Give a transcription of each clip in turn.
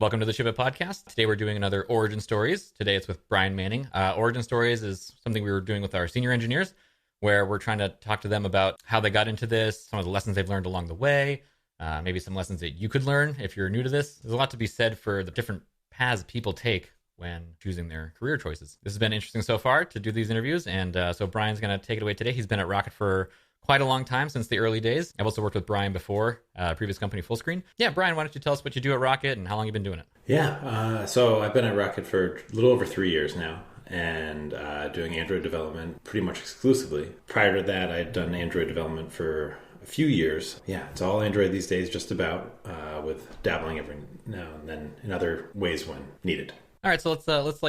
Welcome to the Ship It Podcast. Today we're doing another Origin Stories. Today it's with Brian Manning. Origin Stories is something we were doing with our senior engineers, where we're trying to talk to them about how they got into this, some of the lessons they've learned along the way, maybe some lessons that you could learn if you're new to this. There's a lot to be said for the different paths people take when choosing their career choices. This has been interesting so far to do these interviews, and so Brian's going to take it away today. He's been at Rocket for quite a long time, since the early days. I've also worked with Brian before, previous company, Fullscreen. Yeah, Brian, why don't you tell us what you do at Rocket and how long you've been doing it? Yeah, so I've been at Rocket for a little over 3 years now, and doing Android development pretty much exclusively. Prior to that, I'd done Android development for a few years. Yeah, it's all Android these days, just about, with dabbling every now and then in other ways when needed. All right, so let's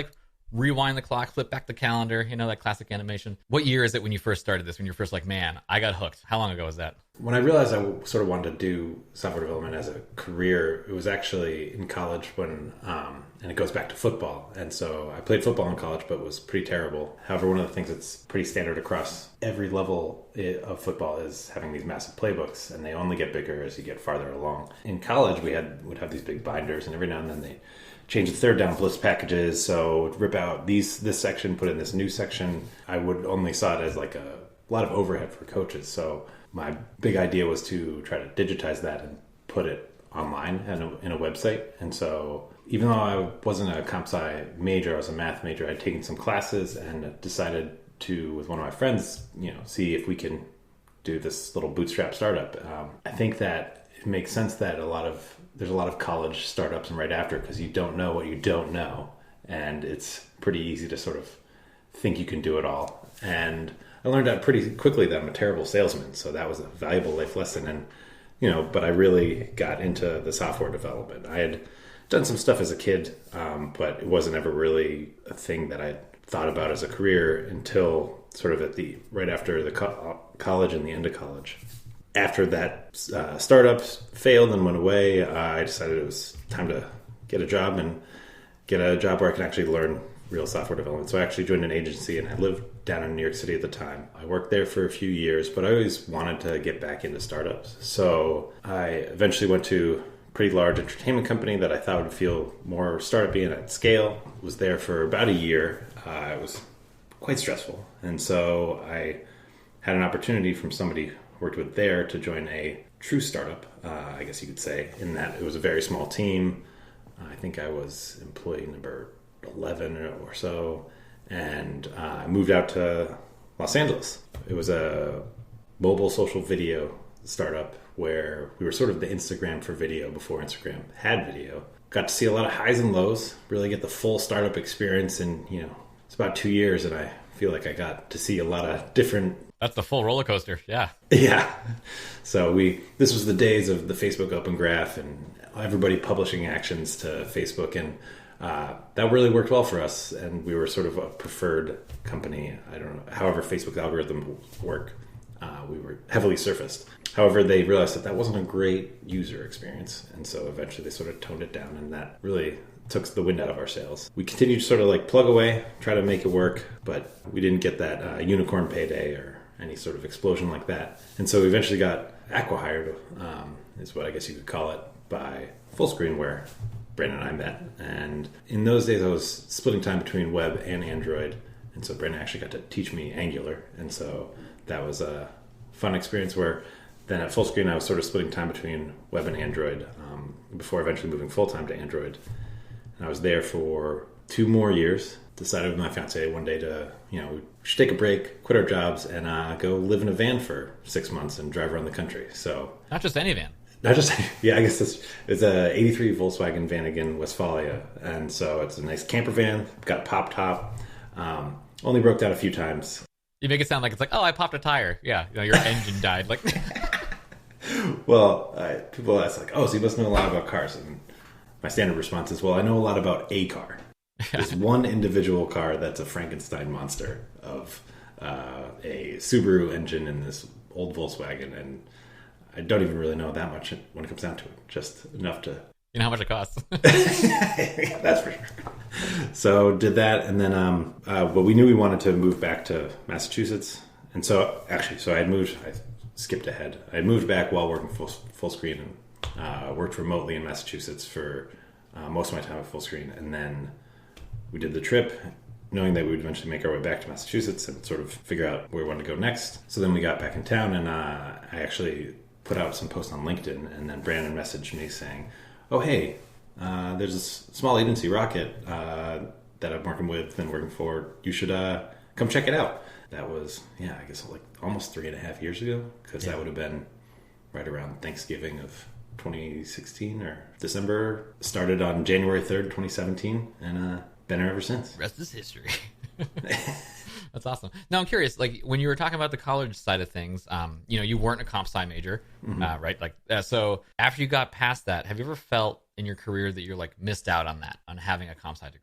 rewind the clock, flip back the calendar, that classic animation. What year is it when you first started this, when you're first like, man, I got hooked? How long ago was that? When I realized I sort of wanted to do software development as a career, it was actually in college when, and it goes back to football. And so I played football in college, but was pretty terrible. However, one of the things that's pretty standard across every level of football is having these massive playbooks, and they only get bigger as you get farther along. In college, would have these big binders, and every now and then they change the third down bliss packages, so rip out this section, put in this new section. I would only saw it as like a lot of overhead for coaches. So my big idea was to try to digitize that and put it online in a website. And so even though I wasn't a comp sci major, I was a math major, I'd taken some classes and decided to, with one of my friends, see if we can do this little bootstrap startup. I think that it makes sense that there's a lot of college startups and right after, because you don't know what you don't know. And it's pretty easy to sort of think you can do it all. And I learned out pretty quickly that I'm a terrible salesman. So that was a valuable life lesson. And, but I really got into the software development. I had done some stuff as a kid, but it wasn't ever really a thing that I thought about as a career until sort of right after the college and the end of college. After that startup failed and went away, I decided it was time to get a job where I can actually learn real software development. So I actually joined an agency, and I lived down in New York City at the time. I worked there for a few years, but I always wanted to get back into startups. So I eventually went to a pretty large entertainment company that I thought would feel more startup-y and at scale. Was there for about a year. It was quite stressful. And so I had an opportunity from somebody worked with there to join a true startup, I guess you could say, in that it was a very small team. I think I was employee number 11 or so, and I moved out to Los Angeles. It was a mobile social video startup where we were sort of the Instagram for video before Instagram had video. Got to see a lot of highs and lows, really get the full startup experience, and it's about 2 years, and I feel like I got to see a lot of different. That's the full roller coaster. Yeah. Yeah. So this was the days of the Facebook Open Graph and everybody publishing actions to Facebook. And that really worked well for us. And we were sort of a preferred company. I don't know. However, Facebook algorithms work. We were heavily surfaced. However, they realized that wasn't a great user experience. And so eventually they sort of toned it down, and that really took the wind out of our sails. We continued to sort of plug away, try to make it work, but we didn't get that unicorn payday or any sort of explosion like that. And so we eventually got acqui-hired, is what I guess you could call it, by Fullscreen, where Brandon and I met. And in those days, I was splitting time between web and Android. And so Brandon actually got to teach me Angular. And so that was a fun experience where then at Fullscreen, I was sort of splitting time between web and Android before eventually moving full-time to Android. And I was there for 2 more years. Decided with my fiance one day to, we should take a break, quit our jobs, and go live in a van for 6 months and drive around the country. So Not just any van. Not just, yeah, I guess it's a 83 Volkswagen Vanagon Westfalia. And so it's a nice camper van, got pop top, only broke down a few times. You make it sound like it's like, oh, I popped a tire. Yeah, your engine died. Well, people ask oh, so you must know a lot about cars. And my standard response is, well, I know a lot about a car. There's one individual car that's a Frankenstein monster of a Subaru engine in this old Volkswagen, and I don't even really know that much when it comes down to it. Just enough to... You know how much it costs. That's for sure. So did that, and then but we knew we wanted to move back to Massachusetts. And so I skipped ahead. I had moved back while working Fullscreen and worked remotely in Massachusetts for most of my time at Fullscreen. And then we did the trip, knowing that we would eventually make our way back to Massachusetts and sort of figure out where we wanted to go next. So then we got back in town, and I actually put out some posts on LinkedIn, and then Brandon messaged me saying, oh, hey, there's this small agency, Rocket, that I'm working with and working for. You should come check it out. That was, I guess like almost 3.5 years ago, because that would have been right around Thanksgiving of 2016 or December. Started on January 3rd, 2017, and been here ever since. Rest is history. That's awesome. Now I'm curious, like when you were talking about the college side of things, you weren't a comp sci major, right? Like, so after you got past that, have you ever felt in your career that you're like missed out on that, on having a comp sci degree?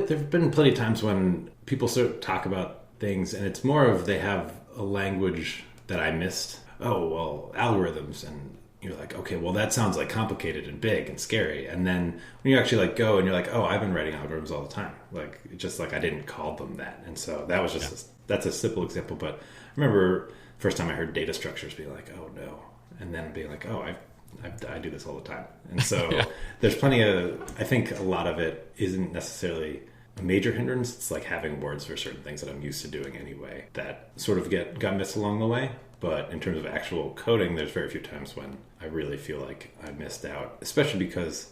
There've been plenty of times when people sort of talk about things, and it's more of they have a language that I missed. Oh, well, algorithms, and you're like, okay, well, that sounds like complicated and big and scary. And then when you actually like go and you're like, oh, I've been writing algorithms all the time. Like, it's just like I didn't call them that. And so that was just that's a simple example. But I remember first time I heard data structures being like, oh no, and then being like, oh, I do this all the time. And so there's plenty of, I think a lot of it isn't necessarily a major hindrance. It's like having words for certain things that I'm used to doing anyway that sort of got missed along the way. But in terms of actual coding, there's very few times when I really feel like I missed out, especially because,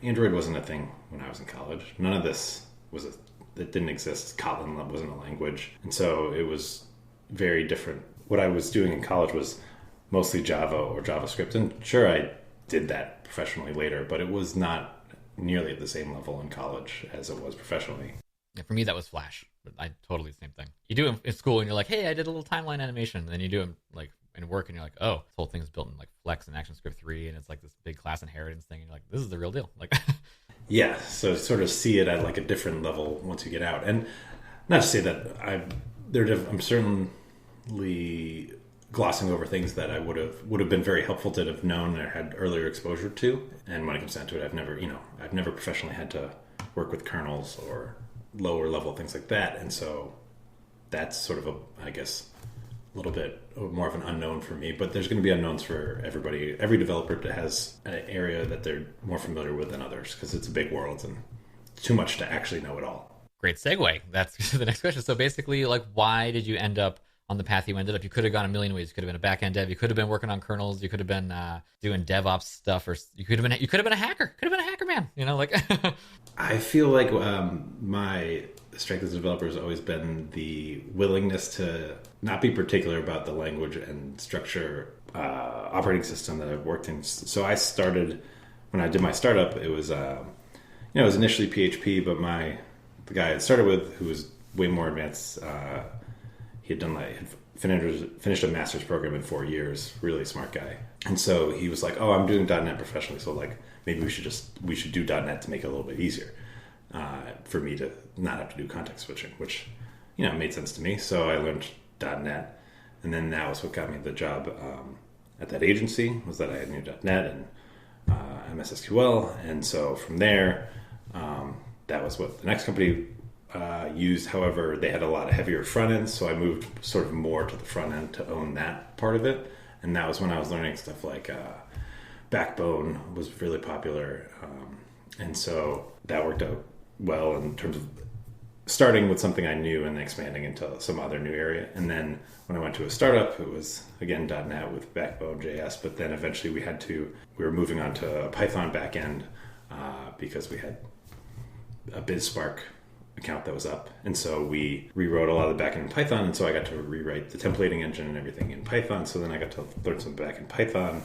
Android wasn't a thing when I was in college. None of this it didn't exist. Kotlin wasn't a language. And so it was very different. What I was doing in college was mostly Java or JavaScript. And sure, I did that professionally later, but it was not nearly at the same level in college as it was professionally. Yeah, for me, that was Flash. But I totally the same thing. You do it in school, and you're like, "Hey, I did a little timeline animation." And then you do it like in work, and you're like, "Oh, this whole thing is built in like Flex and ActionScript 3, and it's like this big class inheritance thing." And you're like, "This is the real deal." Like, yeah. So sort of see it at like a different level once you get out, and not to say that I'm certainly glossing over things that I would have been very helpful to have known or had earlier exposure to. And when it comes down to it, I've never professionally had to work with kernels or lower level things like that, and so that's sort of a little bit more of an unknown for me. But there's going to be unknowns for everybody. Every developer has an area that they're more familiar with than others, because it's a big world and too much to actually know it all. Great segue. That's the next question. So basically, like, why did you end up on the path you ended up? You could have gone a million ways. You could have been a back-end dev. You could have been working on kernels. You could have been doing DevOps stuff, or you could have been a hacker. Could have been a hacker, man. I feel like my strength as a developer has always been the willingness to not be particular about the language and structure operating system that I've worked in. So I started, when I did my startup, it was it was initially PHP, but the guy I started with, who was way more advanced, he had finished a master's program in 4 years, really smart guy. And so he was like, oh, I'm doing .NET professionally, so like maybe we should do .NET to make it a little bit easier for me to not have to do context switching, which made sense to me. So I learned .NET, and then that was what got me the job at that agency, was that I knew .NET and MS SQL. And so from there, that was what the next company used. However, they had a lot of heavier front ends, so I moved sort of more to the front end to own that part of it. And that was when I was learning stuff like Backbone was really popular, and so that worked out well in terms of starting with something I knew and then expanding into some other new area. And then when I went to a startup, it was again .NET with Backbone JS, but then eventually we were moving on to a Python backend because we had a BizSpark account that was up, and so we rewrote a lot of the backend in Python, and so I got to rewrite the templating engine and everything in Python. So then I got to learn some back in Python,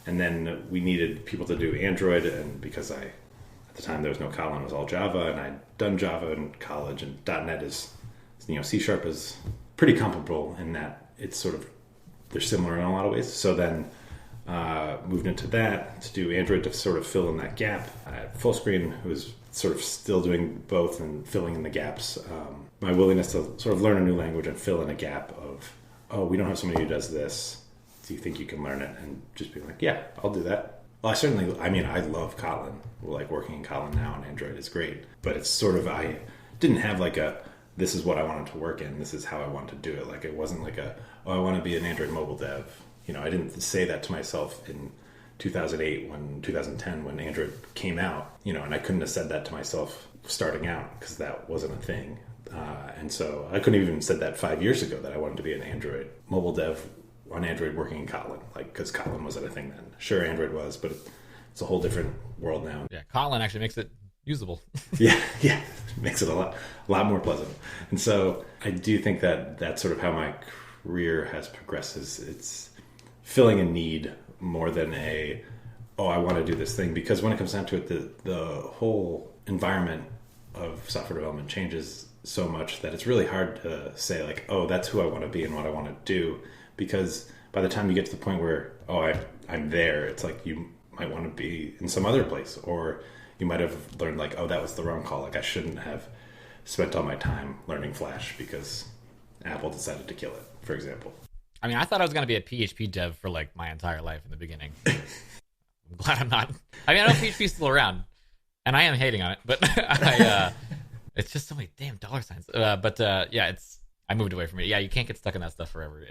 and then we needed people to do Android, and because at the time there was no Kotlin, it was all Java, and I'd done Java in college, and .NET is, C# is pretty comparable in that it's sort of, they're similar in a lot of ways. So then moved into that to do Android to sort of fill in that gap. At Fullscreen, who was sort of still doing both and filling in the gaps. My willingness to sort of learn a new language and fill in a gap of, oh, we don't have somebody who does this. Do you think you can learn it? And just being like, yeah, I'll do that. Well, I love Kotlin. Like working in Kotlin now on Android is great. But it's sort of, I didn't have like this is what I wanted to work in. This is how I want to do it. Like it wasn't like I want to be an Android mobile dev. I didn't say that to myself in 2008 2010 when Android came out, and I couldn't have said that to myself starting out because that wasn't a thing. And so I couldn't have even said that 5 years ago that I wanted to be an Android mobile dev on Android working in Kotlin, because Kotlin wasn't a thing then. Sure, Android was, but it's a whole different world now. Yeah, Kotlin actually makes it usable. yeah, makes it a lot more pleasant. And so I do think that that's sort of how my career has progressed. It's filling a need more than I want to do this thing. Because when it comes down to it, the whole environment of software development changes so much that it's really hard to say like, oh, that's who I want to be and what I want to do. Because by the time you get to the point where, I'm there, it's like you might want to be in some other place, or you might have learned like, oh, that was the wrong call. Like I shouldn't have spent all my time learning Flash because Apple decided to kill it, for example. I mean, I thought I was going to be a PHP dev for like my entire life in the beginning. I'm glad I'm not. I mean, I know PHP's still around, and I am hating on it, but it's just so many damn dollar signs. I moved away from it. Yeah, you can't get stuck in that stuff forever.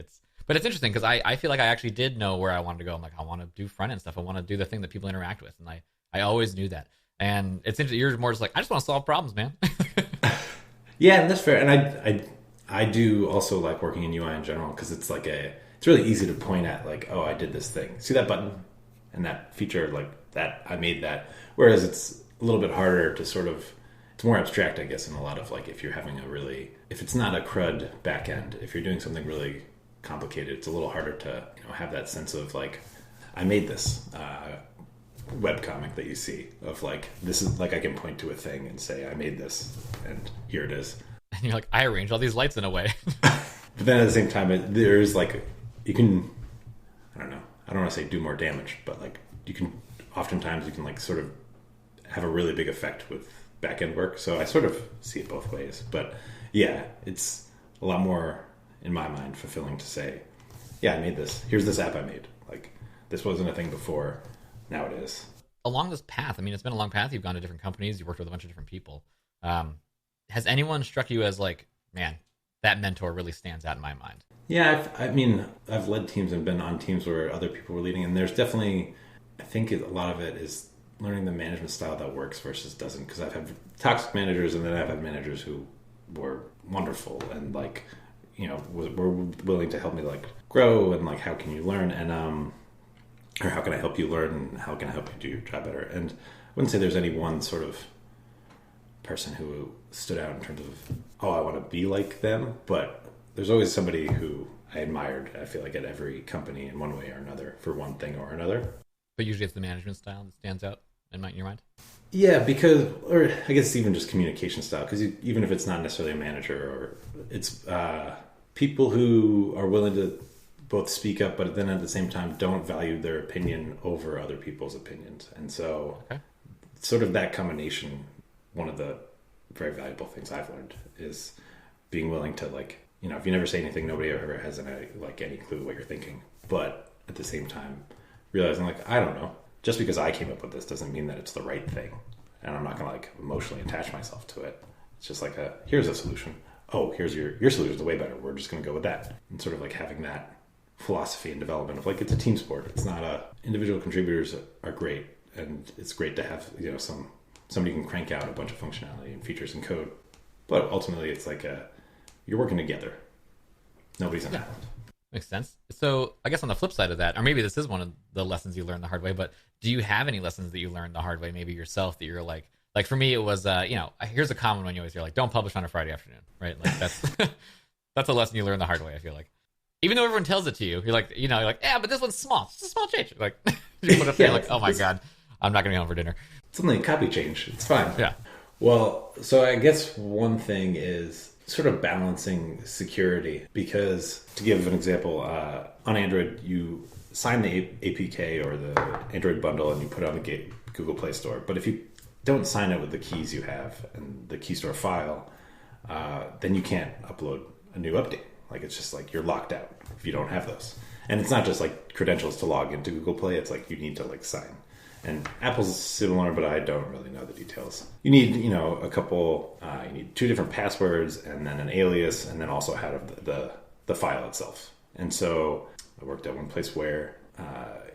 But it's interesting because I feel like I actually did know where I wanted to go. I'm like, I want to do front end stuff. I want to do the thing that people interact with, and I always knew that. And it's interesting. You're more just like, I just want to solve problems, man. Yeah, that's fair. And I do also like working in UI in general because it's really easy to point at like, oh, I did this thing. See that button and that feature, like that, I made that. Whereas it's a little bit harder to sort of, it's more abstract, I guess, in a lot of like, if it's not a CRUD backend, if you're doing something really complicated, it's a little harder to have that sense of like, I made this webcomic that you see of like, this is like, I can point to a thing and say I made this and here it is. And you're like, I arranged all these lights in a way. But then at the same time, there's like, you can, I don't want to say do more damage, but like oftentimes you can like sort of have a really big effect with back-end work. So I sort of see it both ways, but yeah, it's a lot more in my mind fulfilling to say, yeah, I made this. Here's this app I made. Like this wasn't a thing before. Now it is. Along this path, I mean, it's been a long path. You've gone to different companies. You've worked with a bunch of different people. Has anyone struck you as like, man, that mentor really stands out in my mind? Yeah, I've led teams and been on teams where other people were leading, and there's definitely, I think a lot of it is learning the management style that works versus doesn't. Because I've had toxic managers, and then I've had managers who were wonderful and like, were willing to help me like grow and like how can you learn and or how can I help you learn and how can I help you do your job better. And I wouldn't say there's any one sort of person who stood out in terms of, I want to be like them, but there's always somebody who I admired, I feel like, at every company in one way or another for one thing or another. But usually it's the management style that stands out in your mind? Yeah, or I guess even just communication style, because even if it's not necessarily a manager, or it's people who are willing to both speak up, but then at the same time don't value their opinion over other people's opinions. And so sort of that combination, one of the very valuable things I've learned is being willing to like, if you never say anything, nobody ever has any clue what you're thinking. But at the same time, realizing like, I don't know, just because I came up with this doesn't mean that it's the right thing. And I'm not going to like emotionally attach myself to it. It's just like here's a solution. Oh, here's your solution is way better. We're just going to go with that. And sort of like having that philosophy and development of like, it's a team sport. It's not individual contributors are great. And it's great to have, somebody can crank out a bunch of functionality and features and code. But ultimately it's like you're working together. Nobody's on island. Makes sense. So I guess on the flip side of that, or maybe this is one of the lessons you learned the hard way, but do you have any lessons that you learned the hard way, maybe yourself, that you're like for me, it was, here's a common one you always hear, like, don't publish on a Friday afternoon, right? Like that's a lesson you learned the hard way, I feel like. Even though everyone tells it to you, you're like, yeah, but this one's small. It's a small change. Like, you put up there, like, oh my God, I'm not going to be home for dinner. It's only a copy change. It's fine. Yeah. Well, so I guess one thing is sort of balancing security, because to give an example, on Android, you sign the APK or the Android bundle and you put it on the Google Play Store. But if you don't sign it with the keys you have and the key store file, then you can't upload a new update. Like, it's just like you're locked out if you don't have those. And it's not just like credentials to log into Google Play. It's like you need to like sign. And Apple's similar, but I don't really know the details. You need, a couple, you need 2 different passwords and then an alias, and then also have the file itself. And so I worked at one place where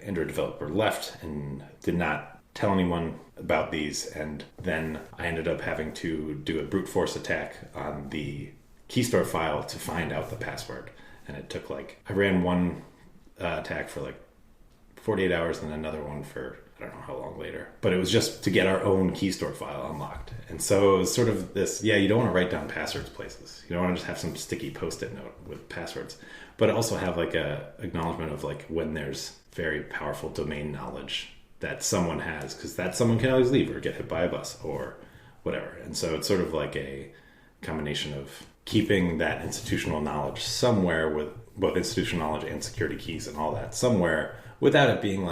Android developer left and did not tell anyone about these, and then I ended up having to do a brute force attack on the key store file to find out the password. And it took I ran one attack for 48 hours and another one for I don't know how long later. But it was just to get our own key store file unlocked. And so it was sort of this, you don't want to write down passwords places. You don't want to just have some sticky post-it note with passwords. But also have a acknowledgement of when there's very powerful domain knowledge that someone has, because that someone can always leave or get hit by a bus or whatever. And so it's sort of a combination of keeping that institutional knowledge somewhere, with both institutional knowledge and security keys and all that somewhere, without it being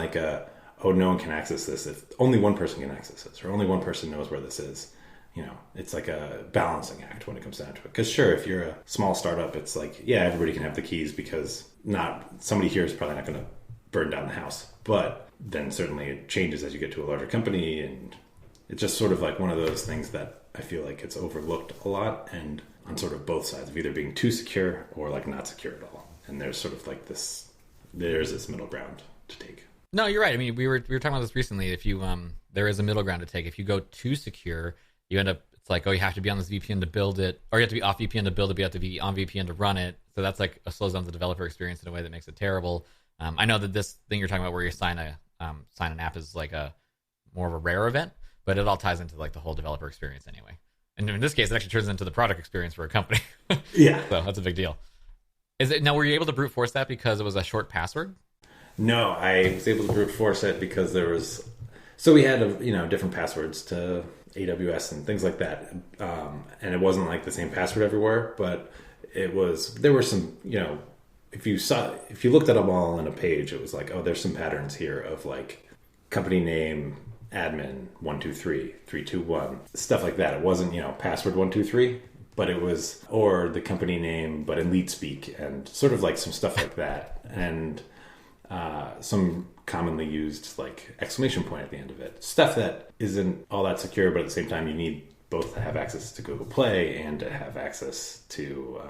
oh, no one can access this if only one person can access this, or only one person knows where this is. It's like a balancing act when it comes down to it. Because sure, if you're a small startup, it's everybody can have the keys, because not somebody here is probably not going to burn down the house. But then certainly it changes as you get to a larger company, and it's just sort of one of those things that I feel it's overlooked a lot, and on sort of both sides of either being too secure or not secure at all. And there's sort of there's this middle ground to take. No, you're right. I mean, we were talking about this recently. If you there is a middle ground to take. If you go too secure, you end up, it's you have to be on this VPN to build it, or you have to be off VPN to build it, but you have to be on VPN to run it. So that's a slows down the developer experience in a way that makes it terrible. I know that this thing you're talking about, where you sign an app, is a more of a rare event, but it all ties into the whole developer experience anyway. And in this case, it actually turns into the product experience for a company. Yeah. So that's a big deal. Now, were you able to brute force that because it was a short password? No, I was able to brute force it because we had different passwords to AWS and things like that, and it wasn't the same password everywhere, but there were some, if you looked at them all on a page, it was oh, there's some patterns here of company name, admin 123 321, stuff like that. It wasn't password 123, but it was, or the company name but in lead speak, and sort of some stuff like that, and some commonly used exclamation point at the end of it, stuff that isn't all that secure, but at the same time you need both to have access to Google Play and to have access to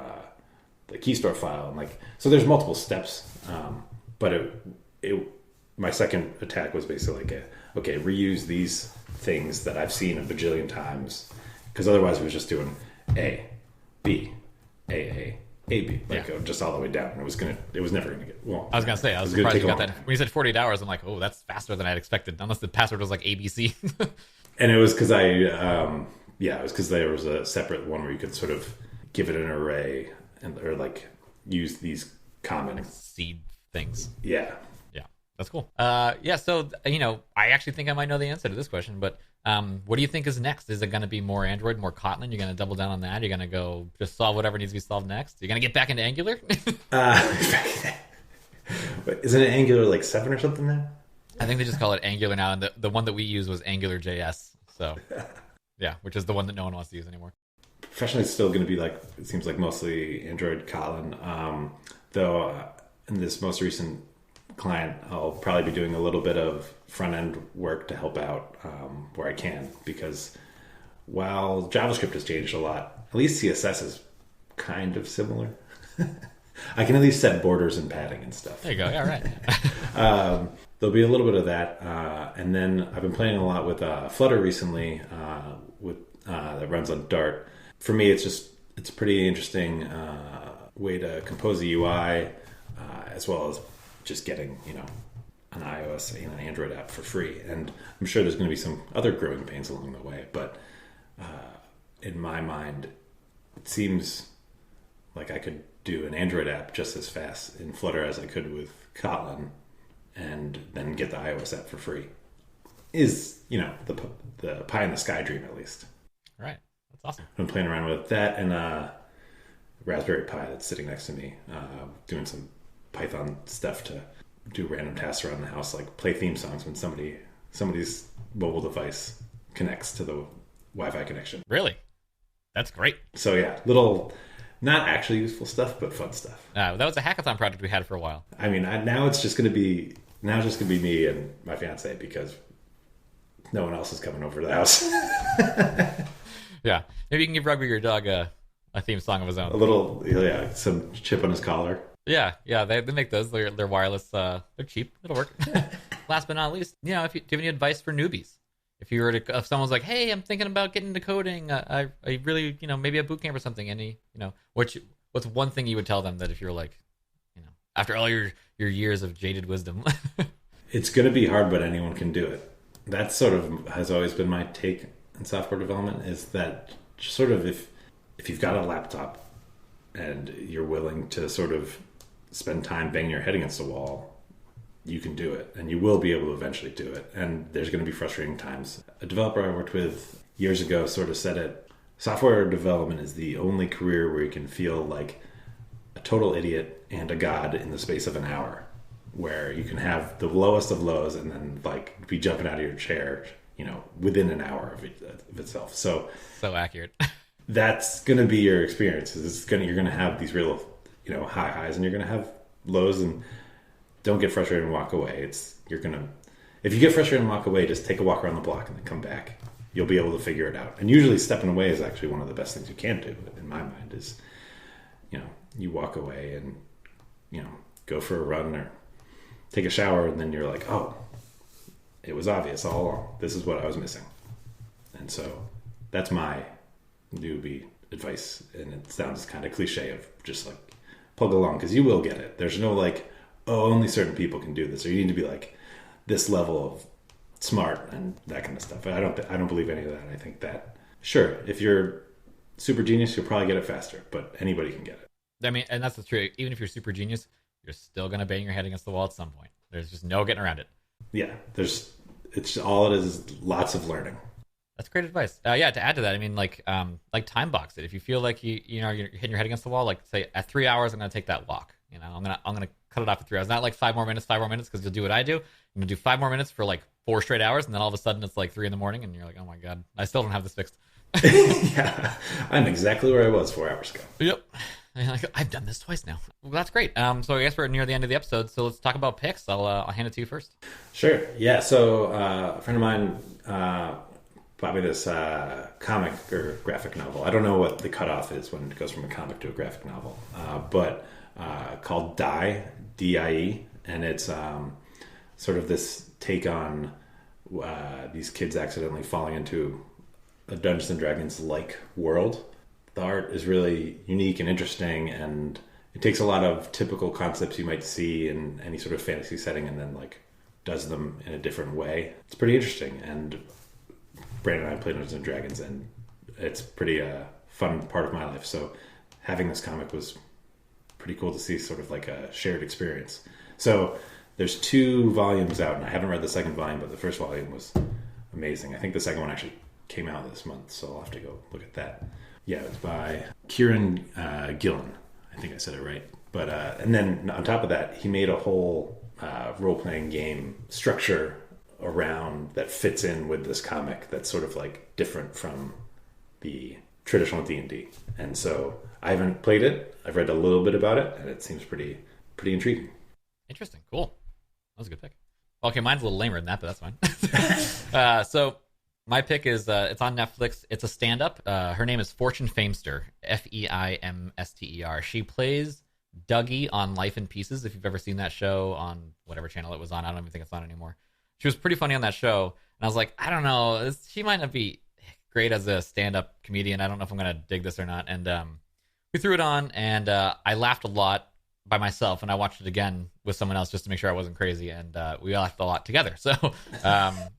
the key store file, and so there's multiple steps, but my second attack was basically okay, reuse these things that I've seen a bajillion times, because otherwise it was just doing A, B, A, B, just all the way down. And it was never gonna get, well, I was gonna say, I was surprised you got that. When you said 48 hours, I'm oh, that's faster than I'd expected, unless the password was ABC. And it was because it was because there was a separate one where you could sort of give it an array or use these common seed things. Yeah. That's cool. So, I actually think I might know the answer to this question, but what do you think is next? Is it going to be more Android, more Kotlin? You're going to double down on that? You're going to go just solve whatever needs to be solved next? You're going to get back into Angular? Isn't it Angular 7 or something now? I think they just call it Angular now, and the one that we use was AngularJS. So, yeah, which is the one that no one wants to use anymore. Professionally, it's still going to be it seems mostly Android Kotlin. Though in this most recent client, I'll probably be doing a little bit of front-end work to help out where I can, because while JavaScript has changed a lot, at least CSS is kind of similar. I can at least set borders and padding and stuff. There you go. Yeah, right. There'll be a little bit of that, and then I've been playing a lot with Flutter recently, that runs on Dart. For me, it's a pretty interesting way to compose a UI, as well as just getting an iOS and an Android app for free. And I'm sure there's going to be some other growing pains along the way, but in my mind, it seems like I could do an Android app just as fast in Flutter as I could with Kotlin, and then get the iOS app for free. Is the pie in the sky dream, at least. Right. That's awesome. I've been playing around with that and Raspberry Pi that's sitting next to me, doing some Python stuff to do random tasks around the house, like play theme songs when somebody's mobile device connects to the Wi-Fi connection. Really? That's great. So yeah, little, not actually useful stuff, but fun stuff. That was a hackathon project we had for a while. I mean, now it's just going to be me and my fiance, because no one else is coming over to the house. Yeah, maybe you can give Rugby, your dog, a theme song of his own. A little, some chip on his collar. Yeah, they make those. They're wireless. They're cheap. It'll work. Last but not least, if you do you have any advice for newbies, if someone's like, hey, I'm thinking about getting into coding, I really, maybe a boot camp or something. What's one thing you would tell them that if you're like, after all your years of jaded wisdom? It's going to be hard, but anyone can do it. That sort of has always been my take in software development, is that sort of if you've got a laptop and you're willing to sort of spend time banging your head against the wall, you can do it, and you will be able to eventually do it. And there's going to be frustrating times. A developer I worked with years ago sort of said it, software development is the only career where you can feel like a total idiot and a god in the space of an hour, where you can have the lowest of lows and then like be jumping out of your chair, within an hour of itself. So accurate. That's going to be your experience. You're going to have these real, high highs, and you're going to have lows, and don't get frustrated and walk away. If you get frustrated and walk away, just take a walk around the block and then come back. You'll be able to figure it out. And usually stepping away is actually one of the best things you can do, in my mind, is, you walk away and, go for a run or take a shower, and then you're like, oh, it was obvious all along. This is what I was missing. And so that's my newbie advice. And it sounds kind of cliche of just like plug along, because you will get it. There's no like, oh, only certain people can do this, or you need to be like this level of smart and that kind of stuff. I don't believe any of that. I think that, sure, if you're super genius, you'll probably get it faster, but anybody can get it. I mean, and that's the truth. Even if you're super genius, you're still going to bang your head against the wall at some point. There's just no getting around it. Yeah, it's all it is lots of learning. That's great advice. To add to that, I mean, like time box it. If you feel like you're hitting your head against the wall, like say at 3 hours, I'm going to take that walk. I'm gonna cut it off at 3 hours. Not like 5 more minutes, because you'll do what I do. I'm gonna do 5 more minutes for like 4 straight hours, and then all of a sudden it's like 3 a.m, and you're like, oh my god, I still don't have this fixed. Yeah, I'm exactly where I was 4 hours ago. Yep. I've done this twice now. Well, that's great. So I guess we're near the end of the episode. So let's talk about picks. I'll hand it to you first. Sure. Yeah. So a friend of mine bought me this comic or graphic novel. I don't know what the cutoff is when it goes from a comic to a graphic novel, but called Die, D-I-E, and it's sort of this take on these kids accidentally falling into a Dungeons and Dragons like world. The art is really unique and interesting, and it takes a lot of typical concepts you might see in any sort of fantasy setting and then like does them in a different way. It's pretty interesting, and Brandon and I play Dungeons and Dragons, and it's pretty fun part of my life. So having this comic was pretty cool to see, sort of like a shared experience. So there's 2 volumes out, and I haven't read the second volume, but the first volume was amazing. I think the second one actually came out this month, so I'll have to go look at that. Yeah, it's by Kieran Gillen. I think I said it right. But and then on top of that, he made a whole role-playing game structure around that fits in with this comic that's sort of like different from the traditional D&D. And so I haven't played it. I've read a little bit about it, and it seems pretty intriguing. Interesting. Cool. That was a good pick. Okay, mine's a little lamer than that, but that's fine. So my pick is, it's on Netflix. It's a stand-up. Her name is Fortune Famester, Feimster. She plays Dougie on Life in Pieces, if you've ever seen that show on whatever channel it was on. I don't even think it's on anymore. She was pretty funny on that show, and I was like, I don't know, she might not be great as a stand-up comedian. I don't know if I'm going to dig this or not. And we threw it on, and I laughed a lot by myself, and I watched it again with someone else just to make sure I wasn't crazy, and we laughed a lot together. So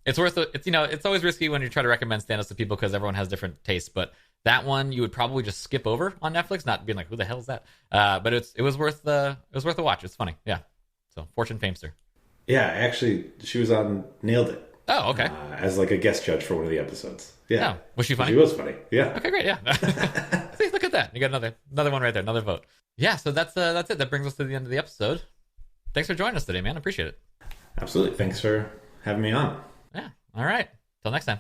it's worth it. It's always risky when you try to recommend stand-ups to people because everyone has different tastes, but that one you would probably just skip over on Netflix, not being like, who the hell is that? But it was worth a watch. It's funny. Yeah. So Fortune Famester. Yeah, actually, she was on Nailed It. Oh, okay. As like a guest judge for one of the episodes. Yeah. Oh, was she funny? She was funny. Yeah. Okay, great. Yeah. See, look at that. You got another one right there. Another vote. Yeah. So that's it. That brings us to the end of the episode. Thanks for joining us today, man. I appreciate it. Absolutely. Thanks for having me on. Yeah. All right. Till next time.